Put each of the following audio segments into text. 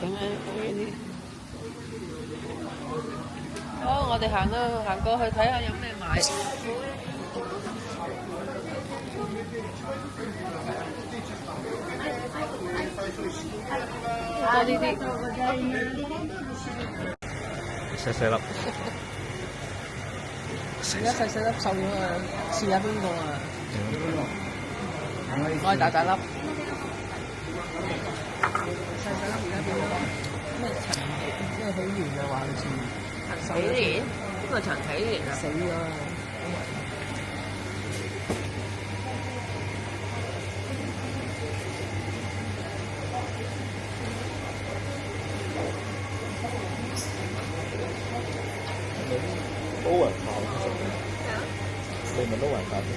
咁樣呢啲。好，我哋行過去睇下有咩買。多呢啲。細細粒。而家細細粒瘦咗啊！試下邊個啊？我係大大粒。細細粒而家變咗咩陳咩起源啊？話好似陳起源，邊個陳起源啊？死咗啦！撈雲飯食咩？你咪撈雲飯嘅。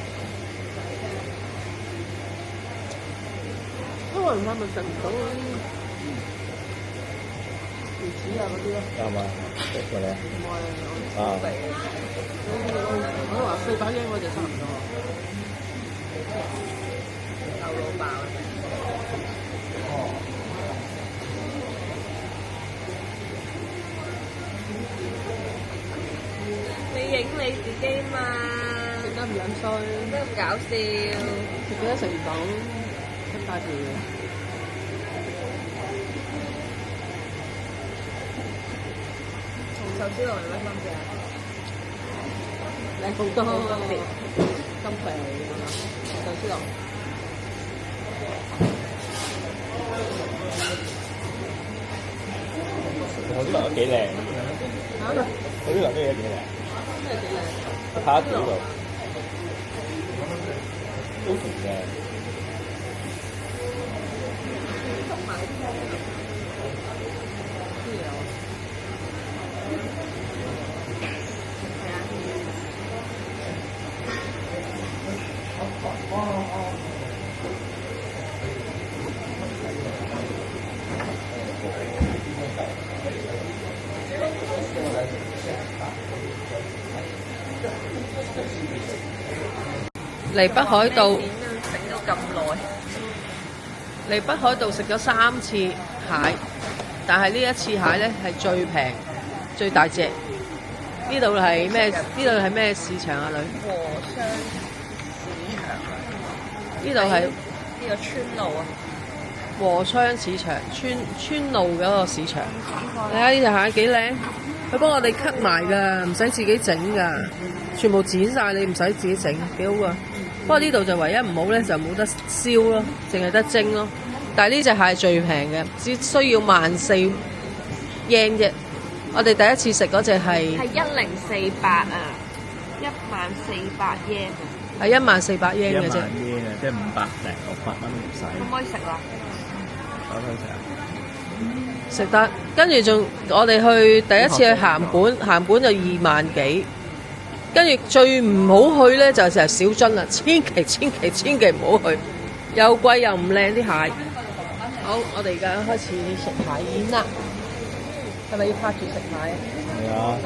撈雲飯咪食唔到嗰啲魚子啊嗰啲咯。啱嘛？食過咧。唔係，啊。我話400英我就差唔多。夠老飽。你影你自己嘛？食得唔撚衰，真係咁搞笑。食幾多食唔到，出大條。同壽司郎有咩分別啊？靚好多，金肥壽司郎。壽司郎都幾靚。嚇？壽司郎啲嘢幾靚。咩幾靚？我睇下條度都甜嘅。嚟北海道，食咗咁耐。嚟北海道食咗3次蟹，但係呢一次蟹咧係最平、最大隻。呢度係咩？呢度係咩市場啊，女？和商市場。呢度係呢個村路啊。和昌市場，村路嗰個市場。你睇呢隻蟹幾靚，佢幫我哋 cut 埋㗎，唔使自己整㗎，全部剪晒，你唔使自己整，幾好啊！不過呢度就唯一唔好咧，就冇得燒咯，淨係得蒸咯。但係呢隻蟹係最平嘅，只需要14yen啫。我哋第一次食嗰隻係1048啊，1400 yen 啊。係1400 yen 嘅啫。1萬 yen 啊，即係500零600蚊唔使。可唔可以食啊？可唔可以食啊？食得，跟住仲我哋去第一次去鹹本，鹹本就2萬幾。跟住最唔好去咧就係小樽啦，千祈唔好去，又貴又唔靚啲蟹。好，我哋而家開始食蟹宴啦。係咪要拍住食蟹啊？係啊。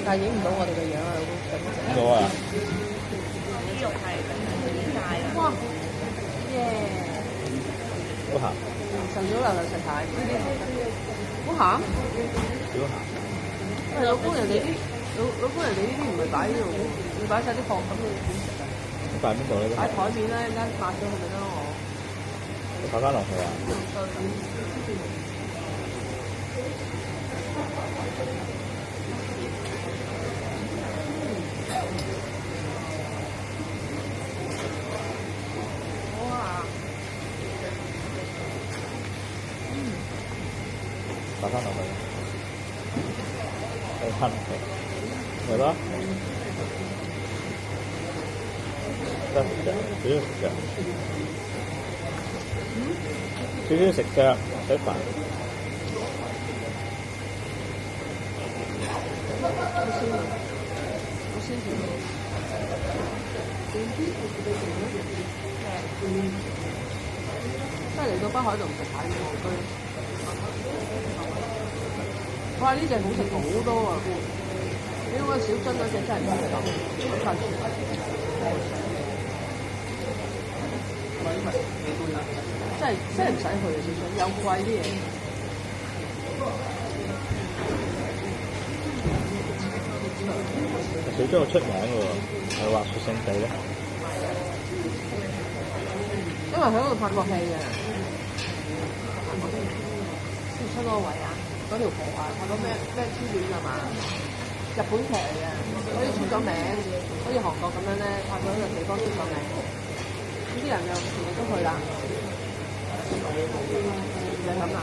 但係影唔到我哋嘅樣啊，影到啊！呢肉係點解啊？哇！耶！好鹹。晨早流流食蟹，好鹹。少鹹。喂，老公人哋啲呢啲唔係擺呢度，你擺晒啲殼咁，你點食啊？擺邊度咧？擺台面啦，一陣間抹咗佢咪得咯我。擺翻落去啊！擺翻落去，係吞嘅，係咯，得嘅，少少食嘅，少少食嘅，唔使煩。真係嚟到北海道唔食蟹嘅戇居。哇！呢隻好食好多啊！呢個小樽嗰隻真係唔食得，太甜。真係唔使去啊！小樽又貴啲嘢。水晶好出名嘅喎，係滑雪勝地咧。因為佢嗰度拍過戲嘅，出嗰個位啊，嗰條河啊，拍過咩初戀啊嘛，日本劇嚟嘅，好似出咗名，好似韓國咁樣咧，拍過呢個地方出咗名，咁啲人就全部都去啦，就係咁啦。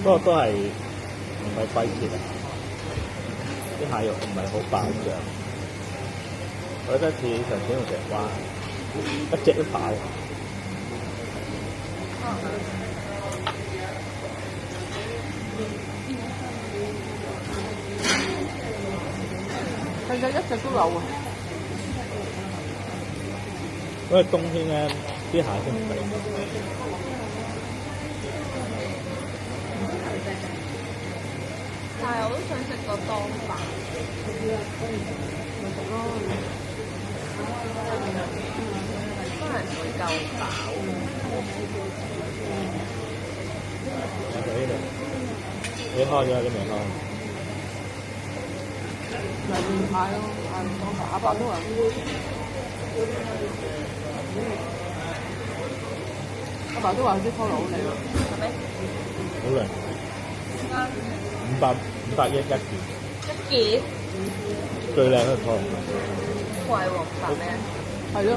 不過都係唔係季節啊，啲蟹肉唔係好爆漲，我覺得似上次用石蛙，一隻都飽。其實一隻都有啊，因為冬天咧啲蟹先唔肥。但係我都想食個當飯，咪食咯。真係唔會夠飽。喺呢度，你開咗啲未開？咪面派咯，嗌唔當飯，阿伯都話阿爸都話啲拖羅好靚，係咪？好靚，500億一件，一件最靚嗰個拖羅，貴喎，白咩？係咯，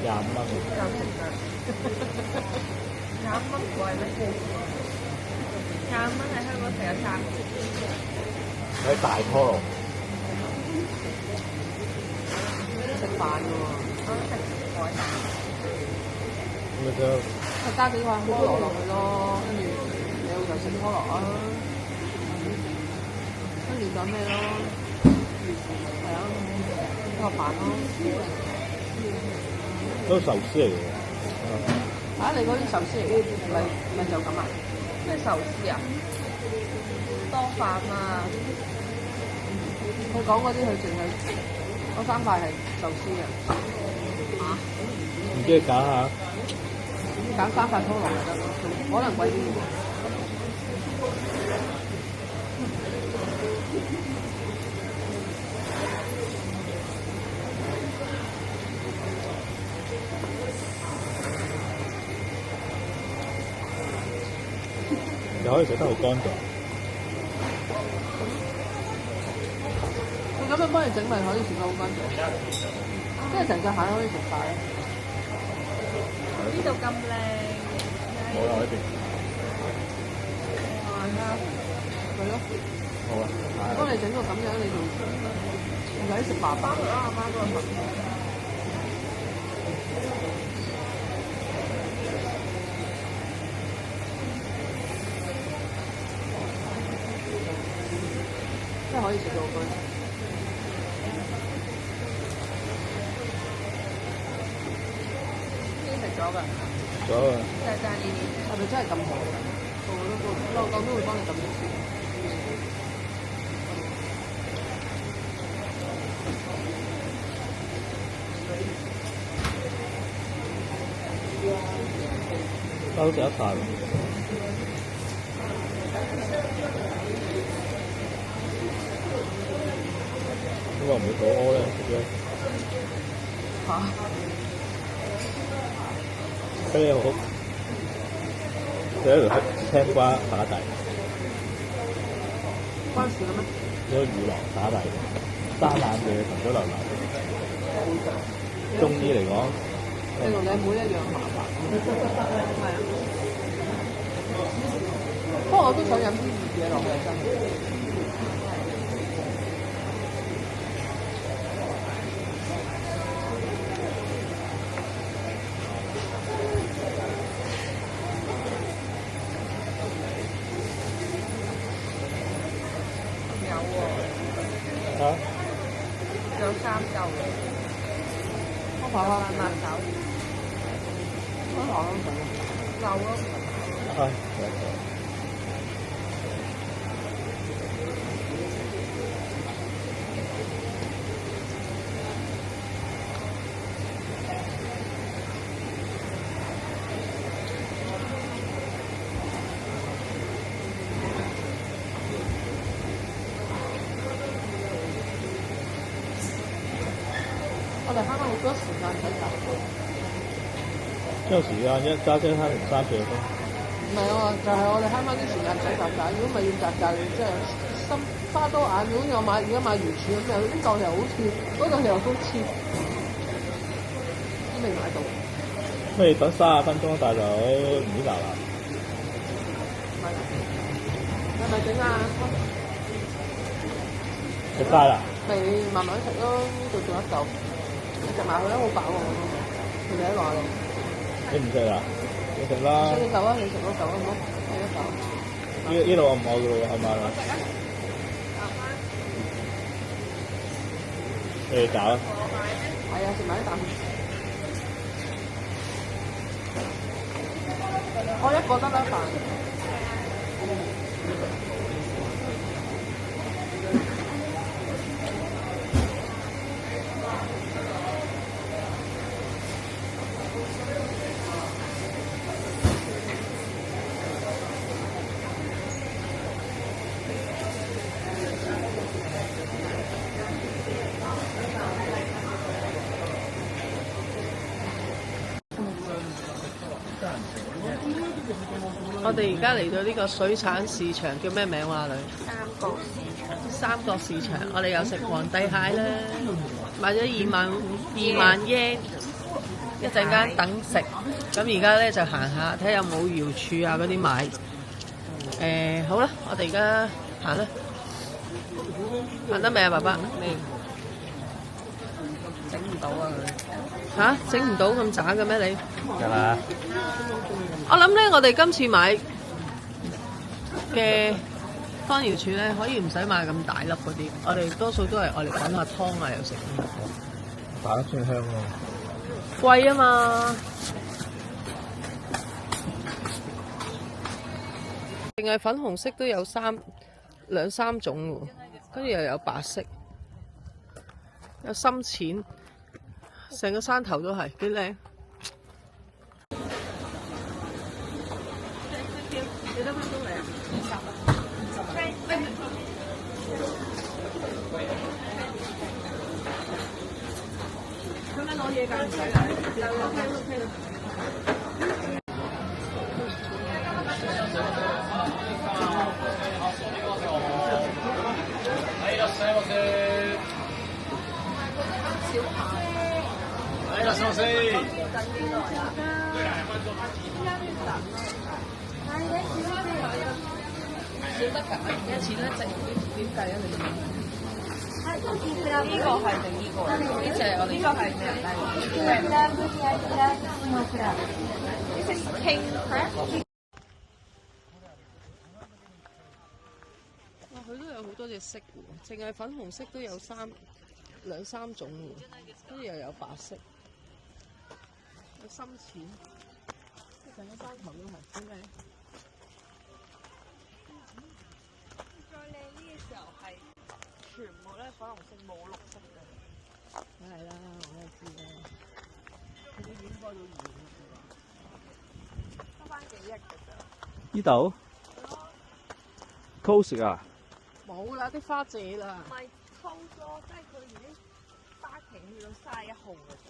25蚊。夠食啦，25蚊貴咩？25蚊喺香港食有3件。喺大拖羅，食飯嘅喎，我都食海膽。咁咪就再加幾塊拖羅落去咯，跟住你老豆食拖羅啊，跟住就咩咯？係啊，個飯咯。都壽司嚟嘅喎。啊！你嗰啲壽司嚟嘅，咪就咁啊？咩壽司啊？多飯啊！佢講嗰啲佢淨係嗰3塊係壽司嘅。嚇？唔知你揀下，揀3塊拖羅就得咯，可能貴啲嘅喎。又可以食得好乾淨。佢咁樣幫你整咪可以食得好乾淨，即係成隻蟹可以食晒。呢度咁靚，冇啦，呢邊。係咯，好啊，幫你整到咁樣，你就唔使食麻煩啦，阿媽嗰個真係可以食到好乾淨。已經食咗㗎，咗啊！就係爭呢啲。係咪真係咁好㗎？個個都會幫你咁樣煮。都食得晒喎。點解唔會肚屙咧？食咗嚇！啤梨好，有一條青瓜打底，關事嘅咩？有魚郎打底，生冷嘅同咗流流。中醫嚟講，你同你妹一樣麻煩。係啊。不過我都想飲啲熱嘢落去真係。有喎，嚇有3嚿，我爬下慢手，我爬下夠咯。係。使搭。有時間一揸車慳成3、4個鐘。唔係啊，就係我哋慳翻啲時間唔使曱甴。如果唔係要曱甴，即係心花多眼。如果我而家買魚翅咁，又呢檔又好似，嗰檔又好似，都未買到。咁你等30分鐘，大佬唔知難啦。係啦，係咪整啊？食晒啦？咪慢慢食咯，呢度仲有一嚿，你食埋佢啦，好飽喎。你喺話你。你唔食啦？你食啦。食嚿啊！你食嗰嚿好唔好？食一嚿。呢度我唔愛嘅喎，係咪啊？你哋搞啊？係啊，食埋一啖。我一個得啦飯。我哋而家嚟到呢個水產市場，叫咩名話女？三角市場，我哋又食皇帝蟹啦，買咗2萬yen，一陣間等食。咁而家咧就行下，睇下有冇瑤柱啊嗰啲買。好啦，我哋而家行啦，行得未啊，爸爸？未。整唔到啊佢。嚇？整唔到咁渣嘅咩你？係嘛？我諗咧，我哋今次買嘅番瑤柱咧，可以唔使買咁大粒嗰啲，我哋多數都係我哋滾下湯啊，又食。大粒先香喎。貴啊嘛！淨係粉紅色都有兩三種喎，跟住又有白色，有深淺，成個山頭都係幾靚。幾多分鐘嚟啊？50。佢咪攞嘢㗎？唔使啦。OK。少得㗎，幾多錢咧？點計啊？你呢個係定呢個？呢隻我哋呢個係咩？This is king crab。哇！佢都有好多隻色喎，淨係粉紅色都有兩三種喎，跟住又有白色，有深淺，即係成個山頭都係，點解？全部咧粉紅色冇綠色嘅，梗係啦，我都知啦。佢哋應該都完啦，得翻幾日㗎咋？呢度 close 啊？冇啦，啲花謝啦。唔係 close 咯，即係佢已經花期去到31號嘅啫。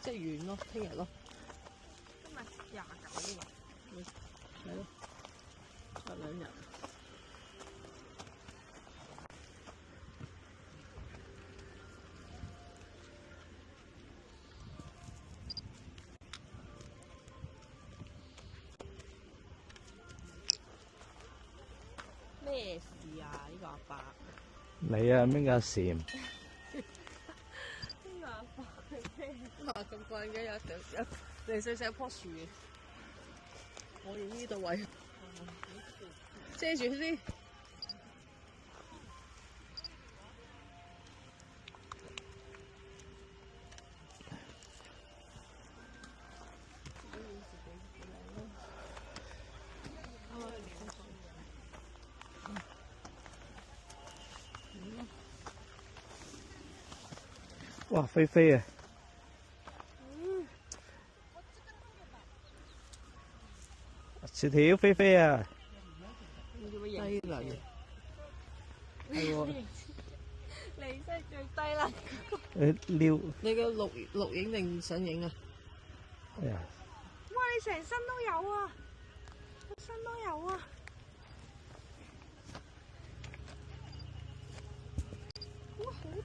即係完咯，聽日咯。今日29喎。係咯，得2日。咩事啊？呢個阿伯。你啊，邊個禪？呢個阿伯係咩？哇！咁貴嘅有零碎一樖樹嘅，我用呢度位遮住先。哇！飛飛啊！薯條飛飛啊！低能，係喎。你哋真係最低啦。撩，你嘅錄影定相影啊？哎呀，哇！你成身都有啊，身都有啊。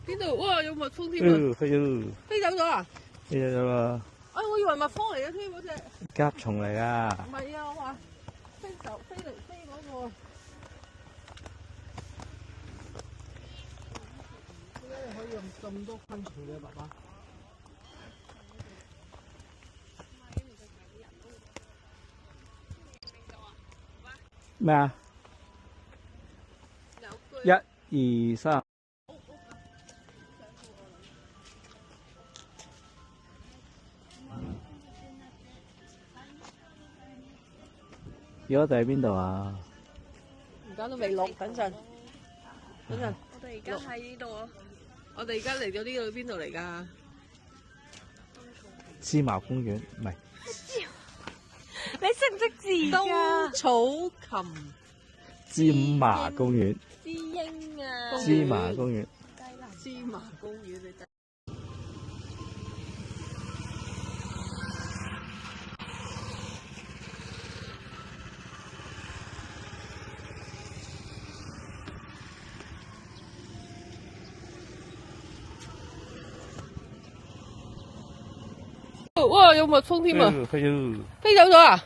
邊度？哇！有蜜蜂添啊！飛咗，飛走咗啊！飛咗啦，哎，我以為蜜蜂嚟嘅添嗰隻。甲蟲嚟噶。唔係啊，我話飛走飛嚟飛嗰個。點解你可以用咁多昆蟲嘅爸爸？咩啊？一、二、三。而家我哋喺邊度啊？而家都未錄，等陣。我哋而家喺呢度啊。我哋而家嚟咗呢度邊度嚟㗎？芝麻公園唔係。你識唔識字㗎？冬草琴芝麻公園。知英啊。芝麻公園。芝麻公園你睇。哇！有蜜蜂添啊！飛咗。飛走咗啊！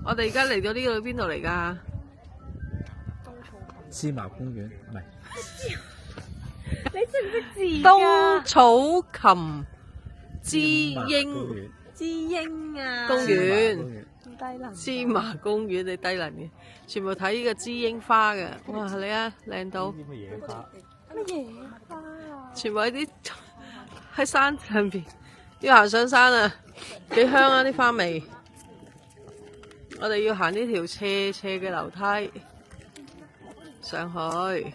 我哋而家嚟咗呢度邊度嚟㗎？芝麻公園唔係。你識唔識字冬㗎？草琴知英知英啊。公園。低能。芝麻公園你低能嘅，全部睇呢個知櫻花嘅，哇！你啊靚到，啲乜嘢花？乜嘢花啊？全部喺啲喺山上邊，要行上山啊，幾香啊啲花味。我哋要行呢條斜嘅樓梯上去，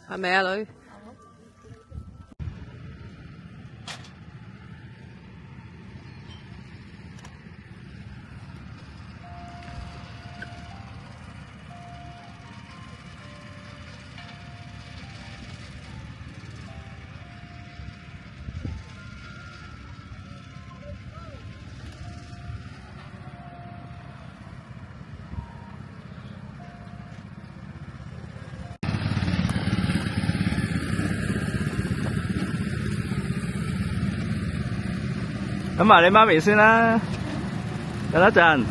係咪啊女？咁埋你媽咪先啦，等一陣。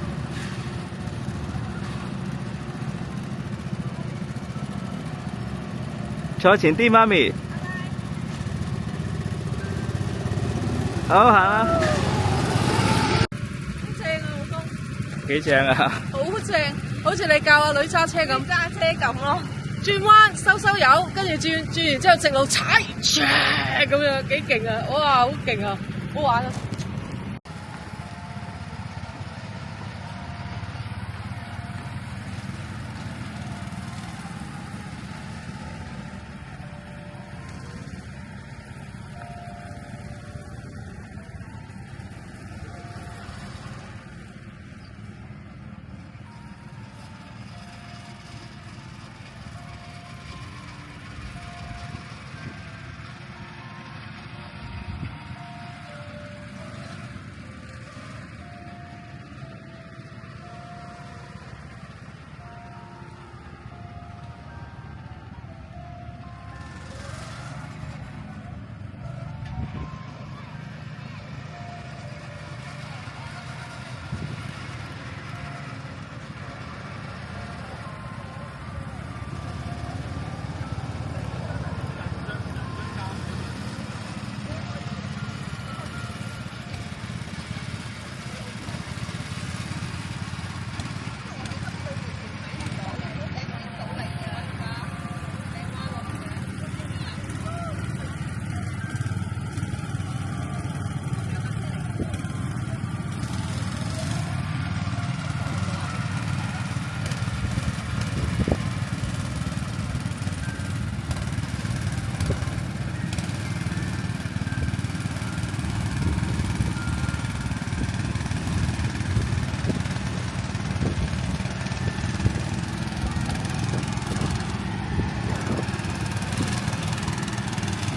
坐前啲，媽咪。好，行啦。好正啊，老公！幾正啊！好正，好似你教阿女揸車咁，揸車咁咯。轉彎收油，跟住轉完之後直路踩，咁樣幾勁啊！哇，好勁啊，好玩啊！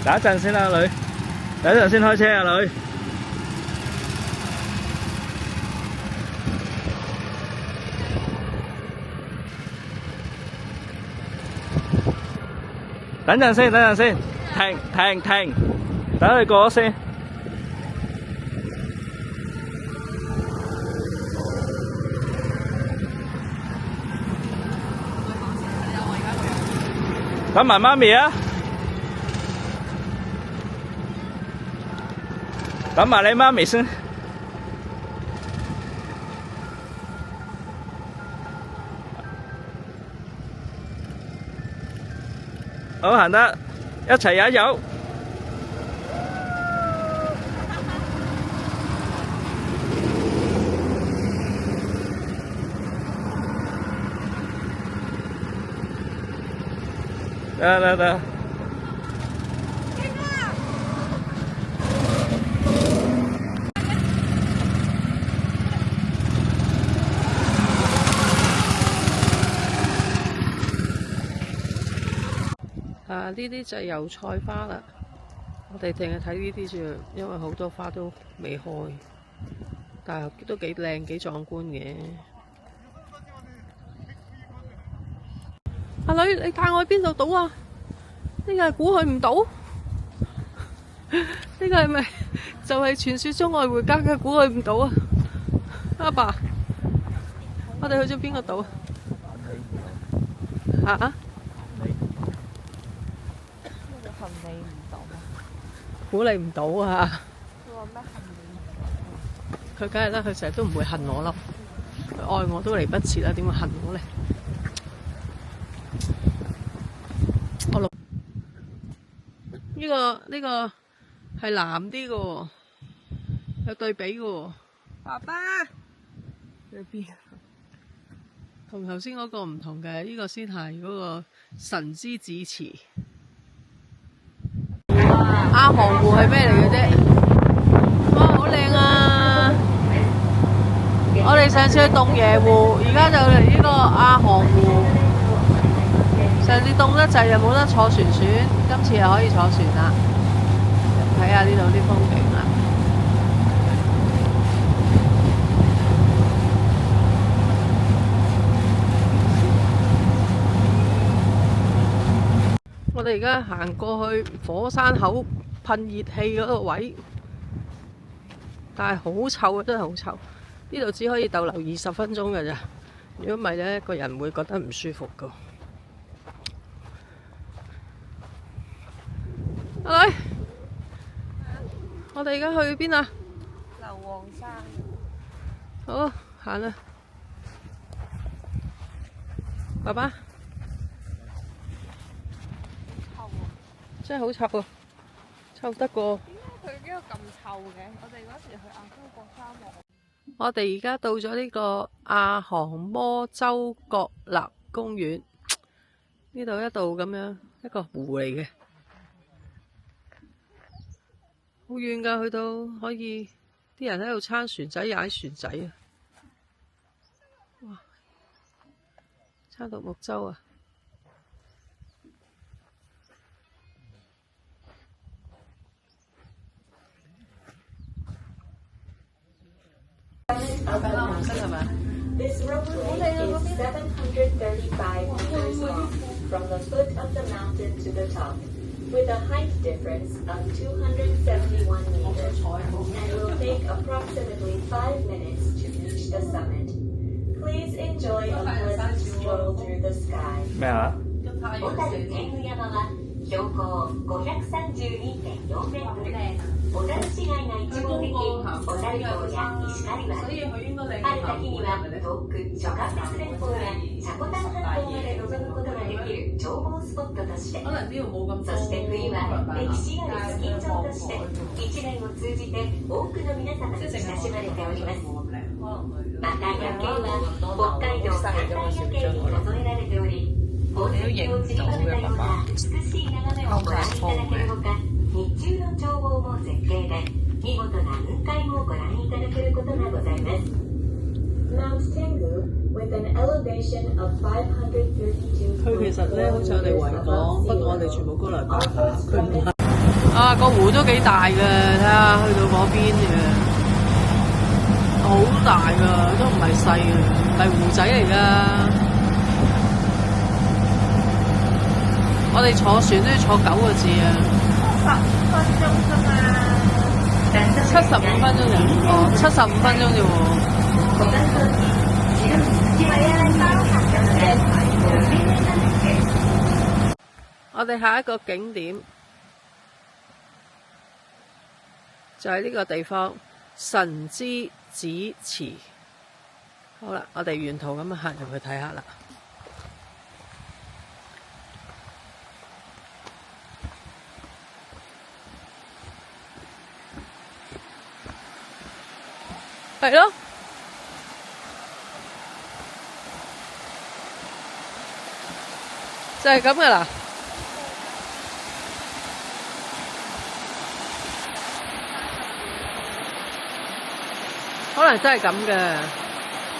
等一陣先啦，女。等一陣先開車啊，女。等陣先，等陣先，停，等佢過咗先。等埋媽咪啊！等埋你媽咪先。好，行得，一齊踩油。得。呢啲就係油菜花啦，我哋淨係睇呢啲啫，因為好多花都未開，但係都幾靚幾壯觀嘅。阿女，你帶我去邊度賭啊？呢個係估佢唔賭？呢個係咪就係傳說中愛回家嘅估佢唔賭啊？阿爸，我哋去咗邊個賭啊？嚇？估你唔到啊！佢梗係啦，佢成日都唔會恨我咯。佢愛我都嚟不切啦，點會恨我咧？我錄呢個係藍啲嘅喎，有對比嘅喎。爸爸喺邊？同頭先嗰個唔同嘅，呢個先係嗰個神之子池。阿航湖係咩嚟嘅啫？哇，好靚啊！我哋上次去洞爺湖，而家就嚟呢個阿航湖。上次凍得滯又冇得坐船，今次又可以坐船啦。睇下呢度啲風景啦。我哋而家行過去火山口噴熱氣嗰個位，但係好臭啊！真係好臭。呢度只可以逗留20分鐘㗎咋，如果唔係咧，個人會覺得唔舒服噶。阿女，我哋而家去邊啊？流黃山。好，行啦。爸爸。真係好臭啊！臭得過。點解佢呢個咁臭嘅？我哋嗰時去亞洲國沙漠。我哋而家到咗呢個亞航摩州國立公園，呢度一度咁樣一個湖嚟嘅，好遠㗎，去到可以啲人喺度撐船仔、踩船仔啊！哇，撐獨木舟啊！This roadway is 735 meters long from the foot of the mountain to the top, with a height difference of 271 meters, and will take approximately 5 minutes to reach the summit. Please enjoy a pleasant stroll through the sky. 咩啊？小樽天狗山は標高532.4メートル。小樽市街が一望でき、小樽港や石狩湾。晴れた日には遠く諸葛鉄連峰や積丹半島まで望むことができる眺望スポットとして、そして冬は歴史あるスキー場として一年を通じて多くの皆様に親しまれております。また夜景は北海道三大夜景に数えられており、宝石を散りばめたような美しい眺めをご覧いただけるほか、日中の眺望も絶景で見事な雲海もご覧いただけることがございます。Mount Tengu, with an elevation of 532 佢其實咧好似我哋維港，不過我哋全部高樓大廈，佢唔係。啊，個湖都幾大㗎，睇下去到嗰邊嘅，好大㗎，都唔係細嘅，係湖仔嚟㗎。我哋坐船都要坐9個字啊15分鐘啫嘛。 ，75分鐘啫，哦，75分鐘啫喎。我哋下一個景點就係呢個地方神之子池。好啦，我哋沿途咁行入去睇下啦。係咯，就係咁噶啦。可能真係咁嘅，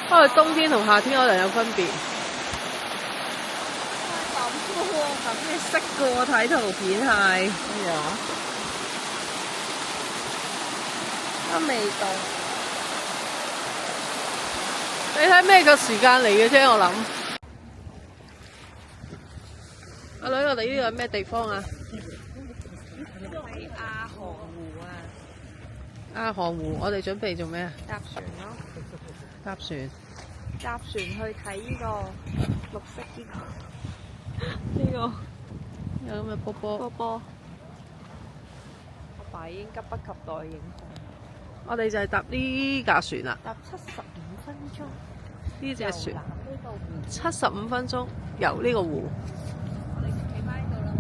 不過冬天同夏天可能有分別。咁你識嘅喎，睇圖片係。哎呀，都未到。你睇咩個時間嚟嘅啫？我諗。阿女，我哋呢度係咩地方啊？呢個係亞航湖啊。亞航湖，我哋準備做咩啊？搭船咯。搭船。搭船去睇呢個綠色呢個有咁嘅波波。波波。阿爸已經急不及待影相。我哋就係搭呢架船啦。搭75分鐘。呢隻船呢個湖。 75分鐘遊呢個湖。我哋企翻喺度啦嘛。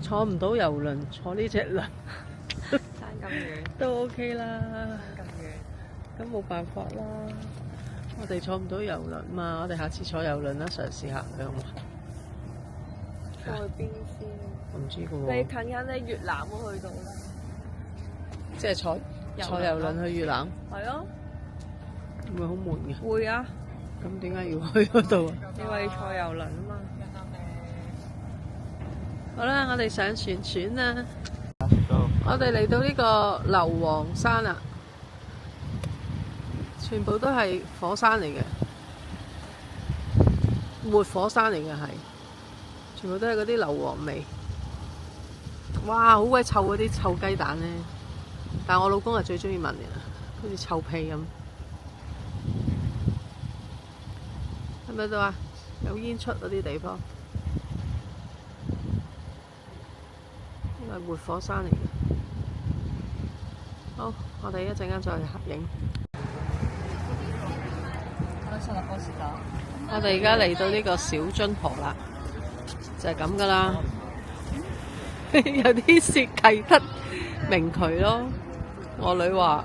坐唔到遊輪，坐呢隻輪爭咁遠。都 OK 啦。咁遠。咁冇辦法啦，我哋坐唔到遊輪嘛，我哋下次坐遊輪啦，嘗試下向去邊先？唔知嘅你喎，近近你越南都去到啦。即係坐遊輪去越南，係啊。會唔會好悶嘅？會啊，咁點解要去嗰度啊？因為坐遊輪啊嘛。好啦，我哋上船啦。我哋嚟到呢個硫磺山啦，全部都係火山嚟嘅，活火山嚟嘅係，全部都係嗰啲硫磺味。哇，好鬼臭嗰啲臭雞蛋咧！但係我老公係最中意聞嘅，好似臭屁咁。睇唔睇到啊？有煙出嗰啲地方，呢個係活火山嚟嘅。好，我哋一陣間再嚟合影。我哋而家嚟到呢個小津河啦，就係咁噶啦。有啲似啟德明渠咯，我女話。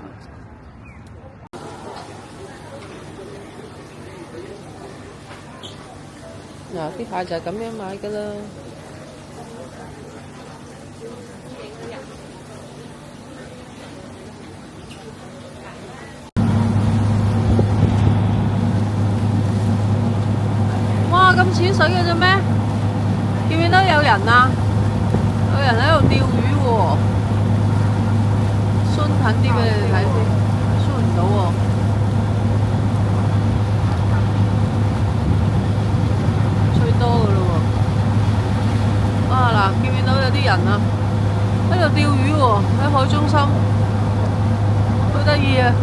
嗱，啲蟹就係咁樣買噶啦。哇，咁淺水嘅啫咩？見唔見到有人啊？有人喺度釣魚喎。縮近啲俾你哋睇先，縮唔到喎。最多噶咯喎。啊嗱，見唔見到有啲人啊？喺度釣魚喎，喺海中心，好得意啊！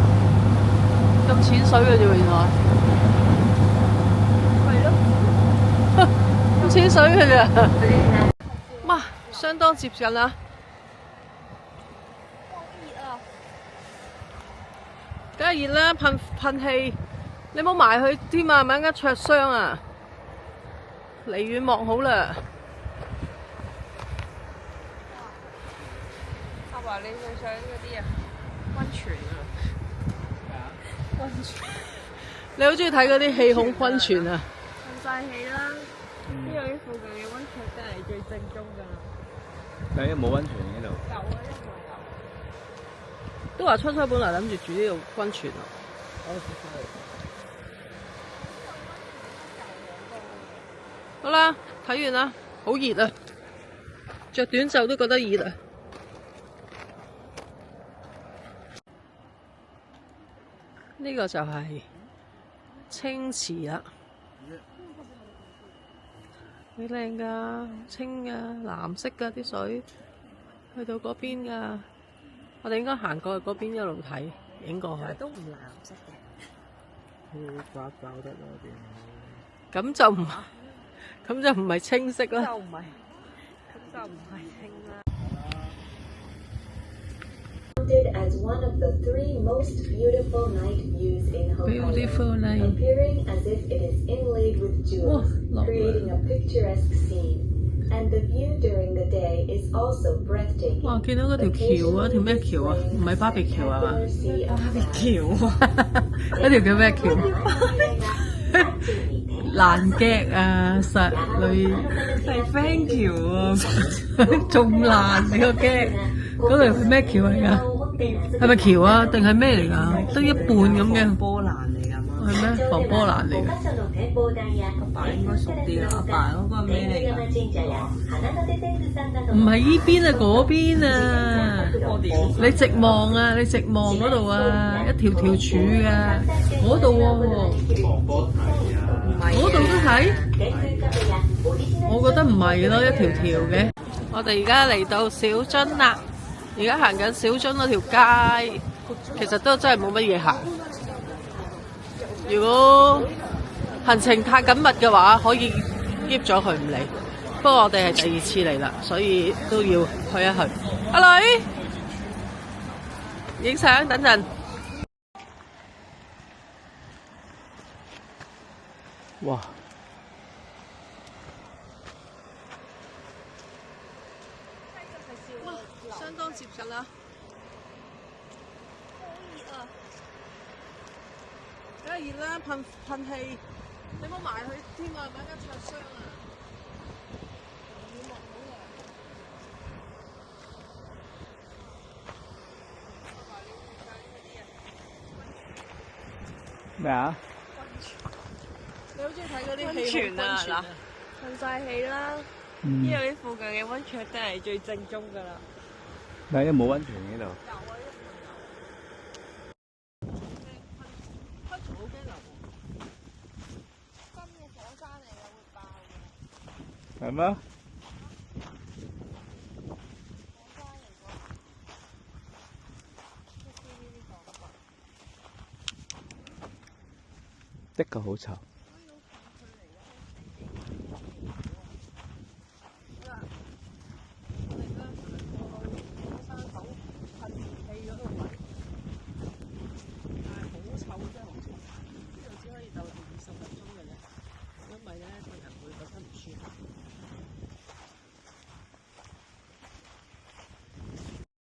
咁淺水嘅啫喎，原來。咁淺水嘅咋？哇，相當接近啦！梗係熱啦，噴氣，你冇埋去添啊，咪間灼傷啊！離遠望好啦。阿華，你最想嗰啲啊？溫泉啊！溫泉。你好中意睇嗰啲氣孔溫泉啊？噴晒氣啦！呢度啲附近嘅溫泉真係最正宗㗎啦。但係冇溫泉呢度。有啊，一定有。都話初初本來諗住住呢度溫泉啊。好啦，睇完啦，好熱啊！着短袖都覺得熱啊！呢個就係清池啦，幾靚㗎，好清㗎，藍色㗎啲水，去到嗰邊㗎。我哋應該行過去嗰邊一路睇，影過去。都唔藍色嘅。搞得啦咁就唔係清晰啦。就唔係清啦。As one of the 3 most beautiful night views in Beautiful Hokkaido, night. appearing as if it is inlaid with jewels, creating a picturesque scene. And the view during the day is also breathtaking. 哇！見到嗰條橋啊，條咩橋啊？唔係芭比橋啊嘛？橋啊！嗰條叫咩橋？蘭鏡啊，實女係 friend 橋啊！仲爛你個鏡，嗰度係咩橋嚟㗎？係咪橋啊？定係咩嚟㗎？得一半咁嘅。波蘭嚟㗎嘛？係咩？防波蘭嚟嘅。阿爸應該熟啲啦，阿爸嗰個係咩嚟㗎？唔係依邊啊，嗰邊啊！你直望啊，你直望嗰度啊，一條條柱啊，嗰度喎。防波堤啊！嗰度都係，我覺得唔係咯，一條條嘅。我哋而家嚟到小樽啦，而家行緊小樽嗰條街，其實都真係冇乜嘢行。如果行程太緊密嘅話，可以醃咗佢唔嚟。不過我哋係第2次嚟啦，所以都要去一去。阿女，影相，等陣。哇！相當接近啦。好熱啊！梗係熱啦，噴氣，你冇埋去添啊，買間灼傷啊！咩啊？你好中意睇嗰啲溫泉啊嗱，噴晒氣啦！呢度啲附近嘅溫泉真係最正宗㗎啦。但係冇溫泉呢度。好驚流真嘅火山嚟嘅，會爆嘅。係咩？的確好臭。